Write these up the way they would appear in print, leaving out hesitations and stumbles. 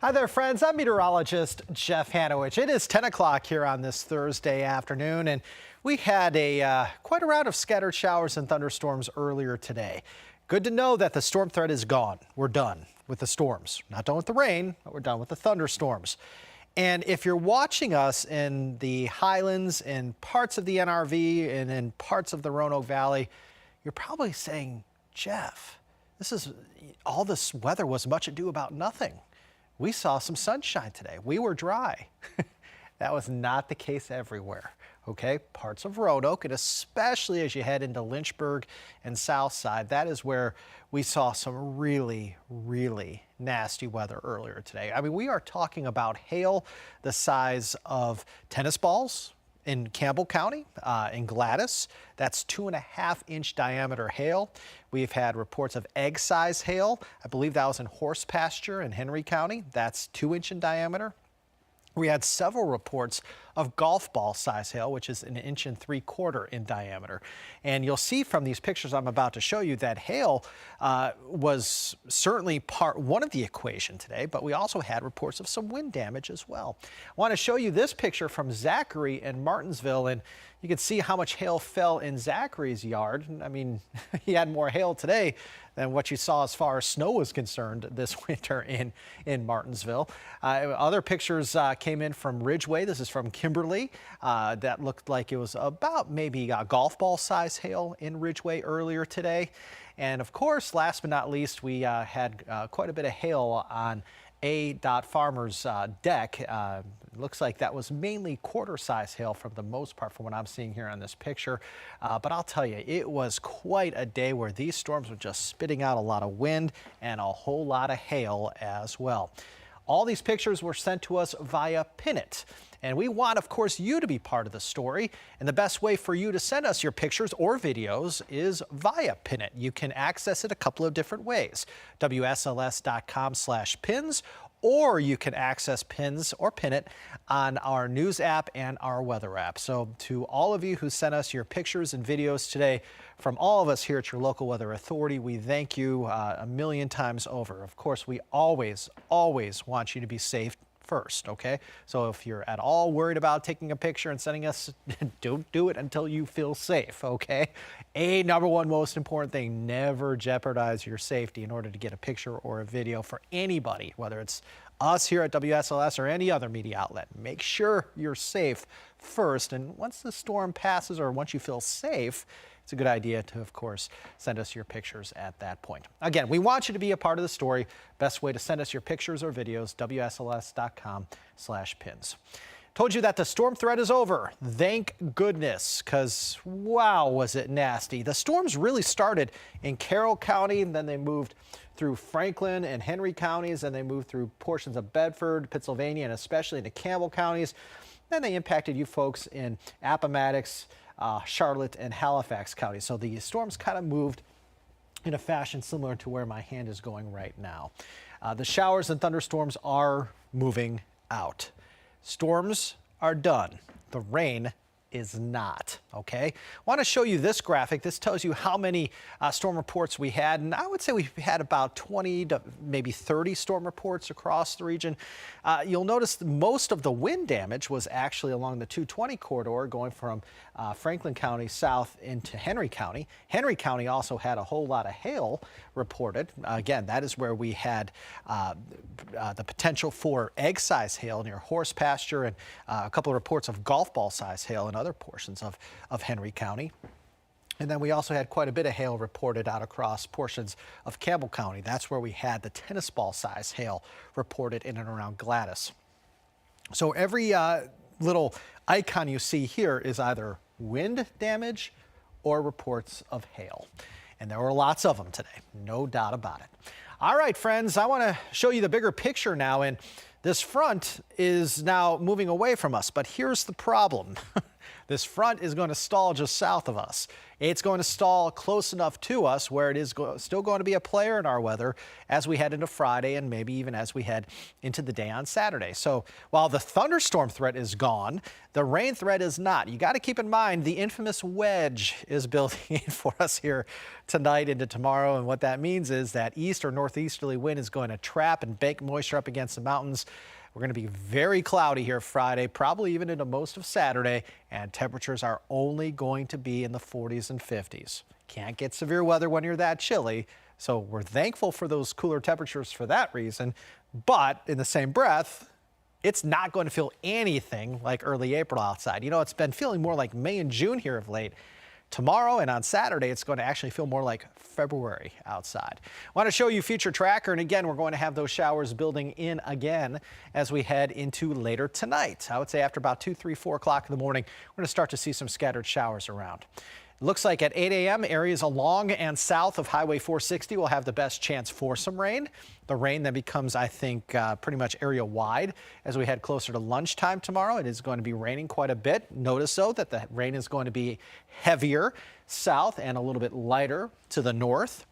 Hi there, friends. I'm meteorologist Jeff Haniewich. It is 10 o'clock here on this Thursday afternoon, and we had quite a round of scattered showers and thunderstorms earlier today. Good to know that the storm threat is gone. We're done with the storms. Not done with the rain, but we're done with the thunderstorms. And if you're watching us in the highlands, in parts of the NRV, and in parts of the Roanoke Valley, you're probably saying, Jeff, all this weather was much ado about nothing. We saw some sunshine today. We were dry. That was not the case everywhere. Okay, parts of Roanoke, and especially as you head into Lynchburg and Southside, that is where we saw some really, really nasty weather earlier today. I mean, we are talking about hail the size of tennis balls in Campbell County, in Gladys. That's 2.5-inch diameter hail. We've had reports of egg-size hail. I believe that was in horse pasture in Henry County. That's 2-inch in diameter. We had several reports of golf ball size hail, which is 1 3/4 inches in diameter. And you'll see from these pictures I'm about to show you that hail was certainly part one of the equation today, but we also had reports of some wind damage as well. I want to show you this picture from Zachary in Martinsville, and you can see how much hail fell in Zachary's yard. I mean, he had more hail today than what you saw as far as snow was concerned this winter in Martinsville. Other pictures came in from Ridgeway. This is from Kimberly. That looked like it was about maybe golf ball size hail in Ridgeway earlier today. And of course, last but not least, we had quite a bit of hail on A. Farmer's deck. Looks like that was mainly quarter-size hail for the most part from what I'm seeing here on this picture. But I'll tell you, it was quite a day where these storms were just spitting out a lot of wind and a whole lot of hail as well. All these pictures were sent to us via Pinit. And we want, of course, you to be part of the story. And the best way for you to send us your pictures or videos is via Pinit. You can access it a couple of different ways. WSLS.com/pins, or you can access Pins or Pinit on our news app and our weather app. So to all of you who sent us your pictures and videos today, from all of us here at your local weather authority, we thank you a million times over. Of course, we always want you to be safe first, okay? So if you're at all worried about taking a picture and sending us, don't do it until you feel safe, okay? Number one most important thing, never jeopardize your safety in order to get a picture or a video for anybody, whether it's us here at WSLS or any other media outlet. Make sure you're safe first, and once the storm passes or once you feel safe, it's a good idea to, of course, send us your pictures at that point. Again, we want you to be a part of the story. Best way to send us your pictures or videos, WSLS.com/pins. Told you that the storm threat is over. Thank goodness, because wow, was it nasty. The storms really started in Carroll County, and then they moved through Franklin and Henry counties, and they moved through portions of Bedford, Pennsylvania, and especially into Campbell counties. Then they impacted you folks in Appomattox, Charlotte, and Halifax counties. So the storms kind of moved in a fashion similar to where my hand is going right now. The showers and thunderstorms are moving out. Storms are done. The rain is not, okay? I want to show you this graphic. This tells you how many storm reports we had, and I would say we've had about 20 to maybe 30 storm reports across the region. You'll notice most of the wind damage was actually along the 220 corridor going from Franklin County south into Henry County. Henry County also had a whole lot of hail reported. Again, that is where we had the potential for egg-size hail near horse pasture, and a couple of reports of golf ball size hail in other portions of Henry County. And then we also had quite a bit of hail reported out across portions of Campbell County. That's where we had the tennis ball size hail reported in and around Gladys. So every little icon you see here is either wind damage or reports of hail. And there were lots of them today, no doubt about it. All right, friends, I want to show you the bigger picture now. And this front is now moving away from us, but here's the problem. This front is going to stall just south of us. It's going to stall close enough to us where it is still going to be a player in our weather as we head into Friday and maybe even as we head into the day on Saturday. So while the thunderstorm threat is gone, the rain threat is not. You got to keep in mind the infamous wedge is building in for us here tonight into tomorrow. And what that means is that east or northeasterly wind is going to trap and bake moisture up against the mountains. We're going to be very cloudy here Friday, probably even into most of Saturday, and temperatures are only going to be in the 40s and 50s. Can't get severe weather when you're that chilly, so we're thankful for those cooler temperatures for that reason. But in the same breath, it's not going to feel anything like early April outside. You know, it's been feeling more like May and June here of late. Tomorrow and on Saturday, it's going to actually feel more like February outside. I want to show you future tracker. And again, we're going to have those showers building in again as we head into later tonight. I would say after about 2, 3, 4 o'clock in the morning, we're going to start to see some scattered showers around. It looks like at 8 a.m. areas along and south of Highway 460 will have the best chance for some rain. The rain then becomes, I think, pretty much area wide as we head closer to lunchtime tomorrow. It is going to be raining quite a bit. Notice, though, that the rain is going to be heavier south and a little bit lighter to the north.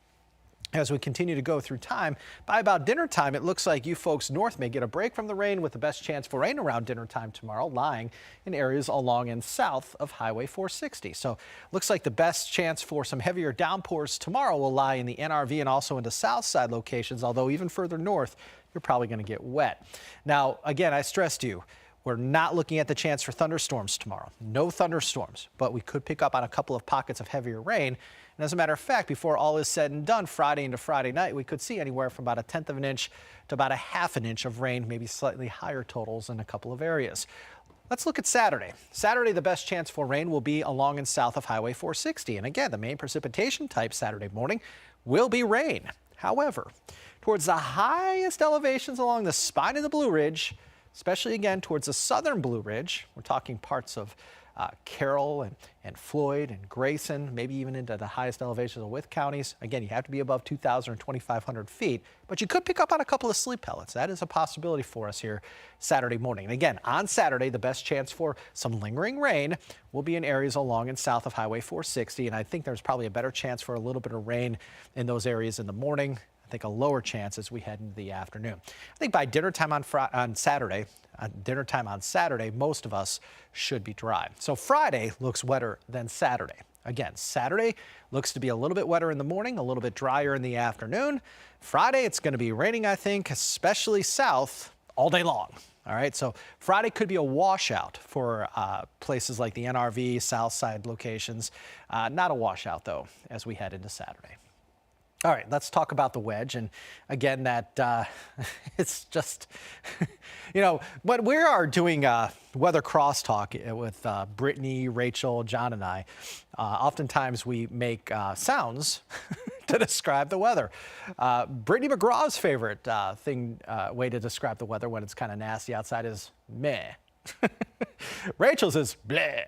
As we continue to go through time, by about dinner time, it looks like you folks north may get a break from the rain with the best chance for rain around dinner time tomorrow, lying in areas along and south of Highway 460. So looks like the best chance for some heavier downpours tomorrow will lie in the NRV and also into south side locations, although even further north, you're probably going to get wet. Now, again, I stressed to you, we're not looking at the chance for thunderstorms tomorrow. No thunderstorms, but we could pick up on a couple of pockets of heavier rain. And as a matter of fact, before all is said and done, Friday into Friday night, we could see anywhere from about 1/10 of an inch to about 1/2 inch of rain, maybe slightly higher totals in a couple of areas. Let's look at Saturday. Saturday, the best chance for rain will be along and south of Highway 460. And again, the main precipitation type Saturday morning will be rain. However, towards the highest elevations along the spine of the Blue Ridge, especially again towards the southern Blue Ridge, we're talking parts of Carroll and Floyd and Grayson, maybe even into the highest elevations of Wythe counties. Again, you have to be above 2,000 or 2,500 feet, but you could pick up on a couple of sleet pellets. That is a possibility for us here Saturday morning. And again, on Saturday, the best chance for some lingering rain will be in areas along and south of Highway 460. And I think there's probably a better chance for a little bit of rain in those areas in the morning. I think a lower chance as we head into the afternoon. I think by dinner time on Saturday, most of us should be dry. So Friday looks wetter than Saturday. Again, Saturday looks to be a little bit wetter in the morning, a little bit drier in the afternoon. Friday, it's going to be raining, I think, especially south all day long. All right, so Friday could be a washout for places like the NRV, south side locations. Not a washout, though, as we head into Saturday. All right, let's talk about the wedge. And again, that it's just, you know, when we are doing weather crosstalk with Brittany, Rachel, John, and I, oftentimes we make sounds to describe the weather. Brittany McGraw's favorite way to describe the weather when it's kind of nasty outside is meh. Rachel's is bleh.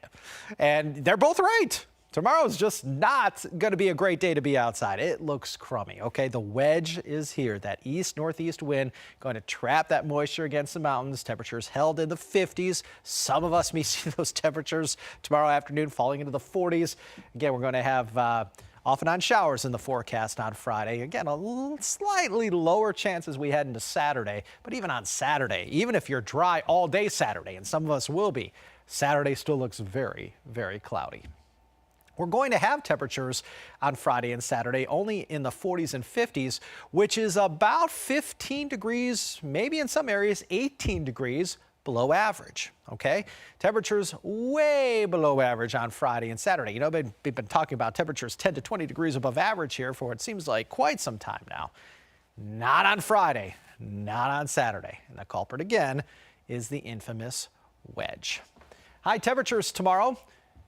And they're both right. Tomorrow's just not going to be a great day to be outside. It looks crummy, okay? The wedge is here. That east-northeast wind going to trap that moisture against the mountains. Temperatures held in the 50s. Some of us may see those temperatures tomorrow afternoon falling into the 40s. Again, we're going to have off and on showers in the forecast on Friday. Again, a slightly lower chance as we head into Saturday. But even on Saturday, even if you're dry all day Saturday, and some of us will be, Saturday still looks very, very cloudy. We're going to have temperatures on Friday and Saturday only in the 40s and 50s, which is about 15 degrees, maybe in some areas 18 degrees below average, okay? Temperatures way below average on Friday and Saturday. You know, we've been talking about temperatures 10 to 20 degrees above average here for what seems like quite some time now. Not on Friday, not on Saturday. And the culprit again is the infamous wedge. High temperatures tomorrow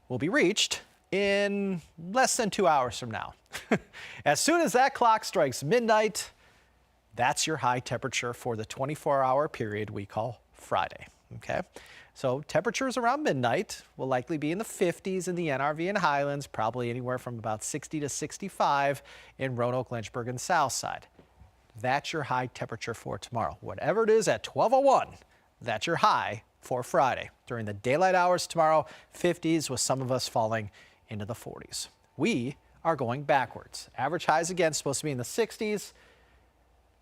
will be reached in less than 2 hours from now. As soon as that clock strikes midnight, that's your high temperature for the 24-hour period we call Friday, okay? So temperatures around midnight will likely be in the 50s in the NRV and Highlands, probably anywhere from about 60 to 65 in Roanoke, Lynchburg, and Southside. That's your high temperature for tomorrow. Whatever it is at 12:01, that's your high for Friday. During the daylight hours tomorrow, 50s with some of us falling into the 40s. We are going backwards. Average highs again supposed to be in the 60s,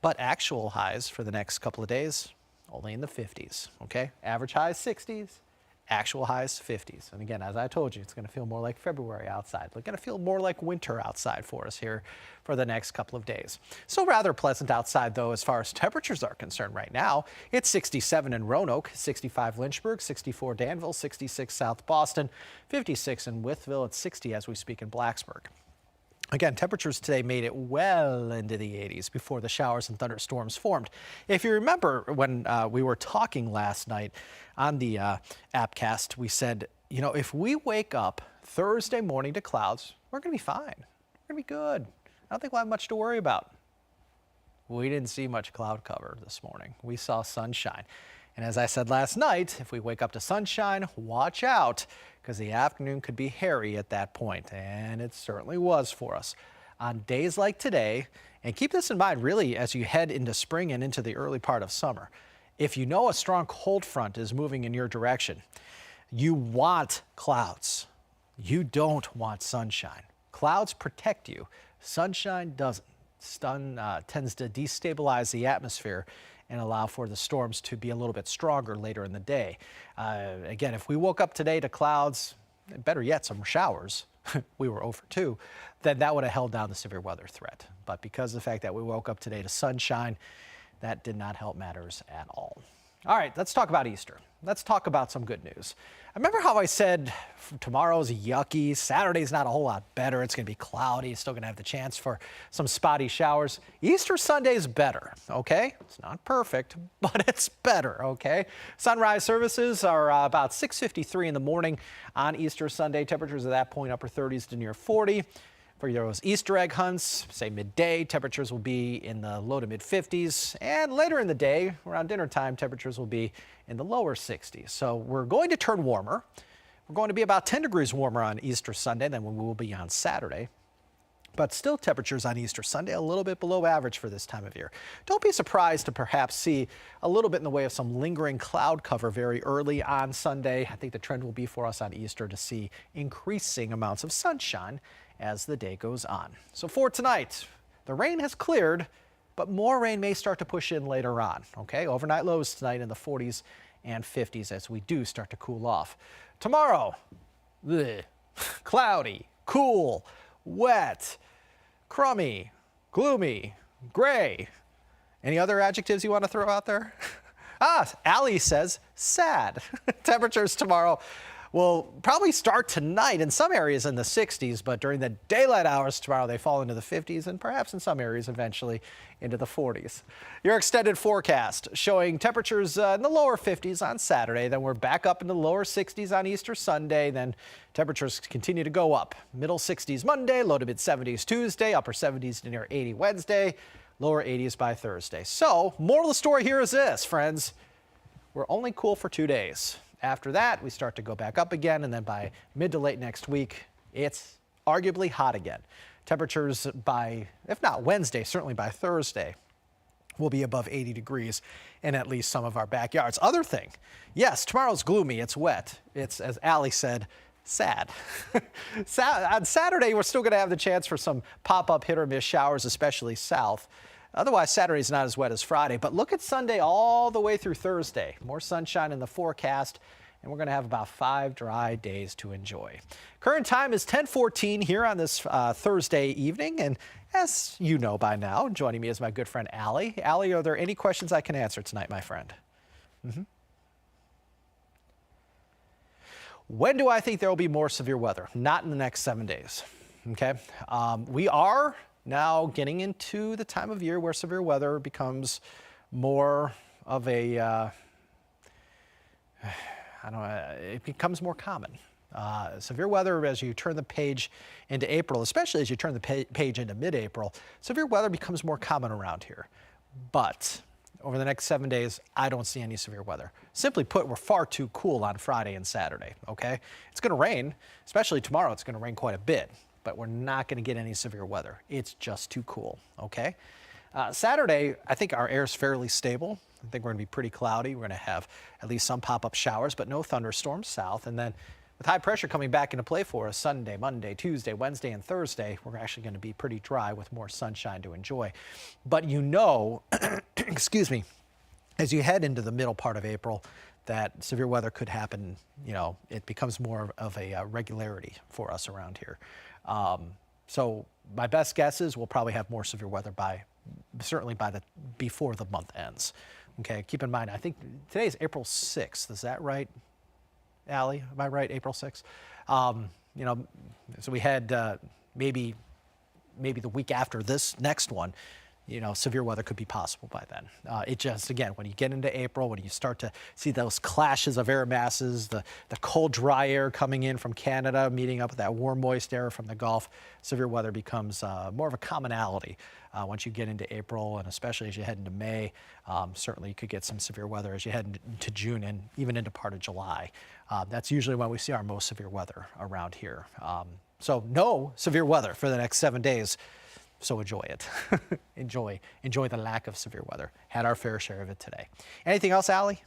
but actual highs for the next couple of days only in the 50s. Okay, average highs 60s. Actual highs 50s. And again, as I told you, it's going to feel more like February outside. It's going to feel more like winter outside for us here for the next couple of days. So rather pleasant outside, though, as far as temperatures are concerned right now. It's 67 in Roanoke, 65 Lynchburg, 64 Danville, 66 South Boston, 56 in Wytheville. It's 60 as we speak in Blacksburg. Again, temperatures today made it well into the 80s before the showers and thunderstorms formed. If you remember when we were talking last night on the Appcast, we said, you know, if we wake up Thursday morning to clouds, we're going to be fine. We're going to be good. I don't think we'll have much to worry about. We didn't see much cloud cover this morning. We saw sunshine. And as I said last night, if we wake up to sunshine, watch out, because the afternoon could be hairy at that point. And it certainly was for us. On days like today, and keep this in mind really as you head into spring and into the early part of summer, if you know a strong cold front is moving in your direction, you want clouds. You don't want sunshine. Clouds protect you. Sunshine doesn't. Sun tends to destabilize the atmosphere and allow for the storms to be a little bit stronger later in the day. Again, if we woke up today to clouds, better yet, some showers, we were 0 for 2, then that would have held down the severe weather threat. But because of the fact that we woke up today to sunshine, that did not help matters at all. All right, let's talk about Easter. Let's talk about some good news. Remember how I said tomorrow's yucky, Saturday's not a whole lot better, it's going to be cloudy, still going to have the chance for some spotty showers. Easter Sunday's better, okay? It's not perfect, but it's better, okay? Sunrise services are about 6:53 in the morning on Easter Sunday. Temperatures at that point upper 30s to near 40. For those Easter egg hunts, say midday, temperatures will be in the low to mid 50s. And later in the day, around dinner time, temperatures will be in the lower 60s. So we're going to turn warmer. We're going to be about 10 degrees warmer on Easter Sunday than we will be on Saturday. But still temperatures on Easter Sunday a little bit below average for this time of year. Don't be surprised to perhaps see a little bit in the way of some lingering cloud cover very early on Sunday. I think the trend will be for us on Easter to see increasing amounts of sunshine as the day goes on. So for tonight, the rain has cleared, but more rain may start to push in later on. Okay, overnight lows tonight in the 40s and 50s as we do start to cool off. Tomorrow, cloudy, cool, wet, crummy, gloomy, gray. Any other adjectives you want to throw out there? Allie says sad. Temperatures tomorrow will probably start tonight in some areas in the 60s, but during the daylight hours tomorrow, they fall into the 50s and perhaps in some areas eventually into the 40s. Your extended forecast showing temperatures in the lower 50s on Saturday. Then we're back up in the lower 60s on Easter Sunday. Then temperatures continue to go up. Middle 60s Monday, low to mid 70s Tuesday, upper 70s to near 80 Wednesday, lower 80s by Thursday. So, moral of the story here is this, friends. We're only cool for 2 days. After that, we start to go back up again, and then by mid to late next week, it's arguably hot again. Temperatures by, if not Wednesday, certainly by Thursday, will be above 80 degrees in at least some of our backyards. Other thing, yes, tomorrow's gloomy, it's wet. It's, as Allie said, sad. On Saturday, we're still going to have the chance for some pop-up hit or miss showers, especially south. Otherwise, Saturday's not as wet as Friday, but look at Sunday all the way through Thursday. More sunshine in the forecast, and we're going to have about 5 dry days to enjoy. Current time is 10:14 here on this Thursday evening, and as you know by now, joining me is my good friend Allie. Allie, are there any questions I can answer tonight, my friend? When do I think there will be more severe weather? Not in the next 7 days. Okay, we are now getting into the time of year where severe weather becomes more of a, it becomes more common. Severe weather, as you turn the page into April, especially as you turn the page into mid-April, severe weather becomes more common around here. But over the next 7 days, I don't see any severe weather. Simply put, we're far too cool on Friday and Saturday, okay? It's going to rain, especially tomorrow. It's going to rain quite a bit, but we're not going to get any severe weather. It's just too cool, okay? Saturday, I think our air is fairly stable. I think we're going to be pretty cloudy. We're going to have at least some pop-up showers, but no thunderstorms south. And then with high pressure coming back into play for us Sunday, Monday, Tuesday, Wednesday, and Thursday, we're actually going to be pretty dry with more sunshine to enjoy. But excuse me, as you head into the middle part of April, that severe weather could happen. It becomes more of a regularity for us around here. So my best guess is we'll probably have more severe weather certainly before the month ends. Okay, keep in mind, I think today is April 6th. Is that right, Allie? Am I right, April 6th? So we had maybe the week after this next one, severe weather could be possible by then. It just, again, when you get into April, when you start to see those clashes of air masses, the cold, dry air coming in from Canada, meeting up with that warm, moist air from the Gulf, severe weather becomes more of a commonality once you get into April, and especially as you head into May. Certainly you could get some severe weather as you head into June and even into part of July. That's usually when we see our most severe weather around here. So no severe weather for the next 7 days. So enjoy it. enjoy the lack of severe weather. Had our fair share of it today. Anything else, Allie?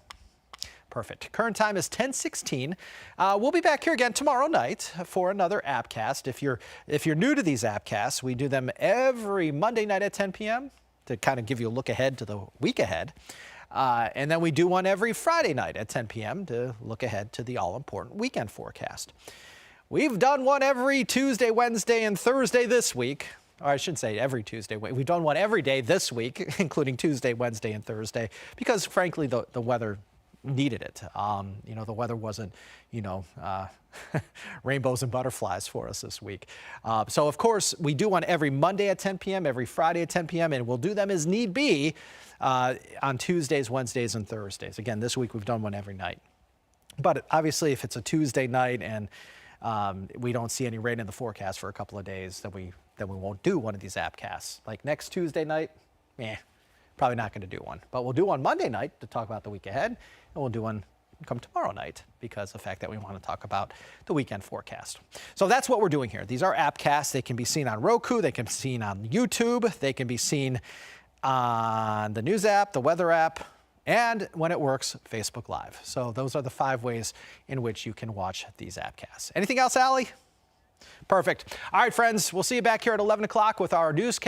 Perfect. Current time is 10:16. We'll be back here again tomorrow night for another Appcast. If you're new to these Appcasts, we do them every Monday night at 10 p.m. to kind of give you a look ahead to the week ahead. And then we do one every Friday night at 10 p.m. to look ahead to the all-important weekend forecast. We've done one every Tuesday, Wednesday, and Thursday this week. Or I should say every Tuesday. We've done one every day this week, including Tuesday, Wednesday, and Thursday, because frankly, the weather needed it. The weather wasn't, rainbows and butterflies for us this week. So of course, we do one every Monday at 10 p.m., every Friday at 10 p.m., and we'll do them as need be on Tuesdays, Wednesdays, and Thursdays. Again, this week we've done one every night. But obviously, if it's a Tuesday night and we don't see any rain in the forecast for a couple of days, then we won't do one of these Appcasts. Like next Tuesday night, probably not going to do one. But we'll do one Monday night to talk about the week ahead, and we'll do one come tomorrow night because of the fact that we want to talk about the weekend forecast. So that's what we're doing here. These are Appcasts. They can be seen on Roku. They can be seen on YouTube. They can be seen on the news app, the weather app, and when it works, Facebook Live. So those are the 5 ways in which you can watch these Appcasts. Anything else, Allie? Perfect. All right, friends, we'll see you back here at 11 o'clock with our newscast.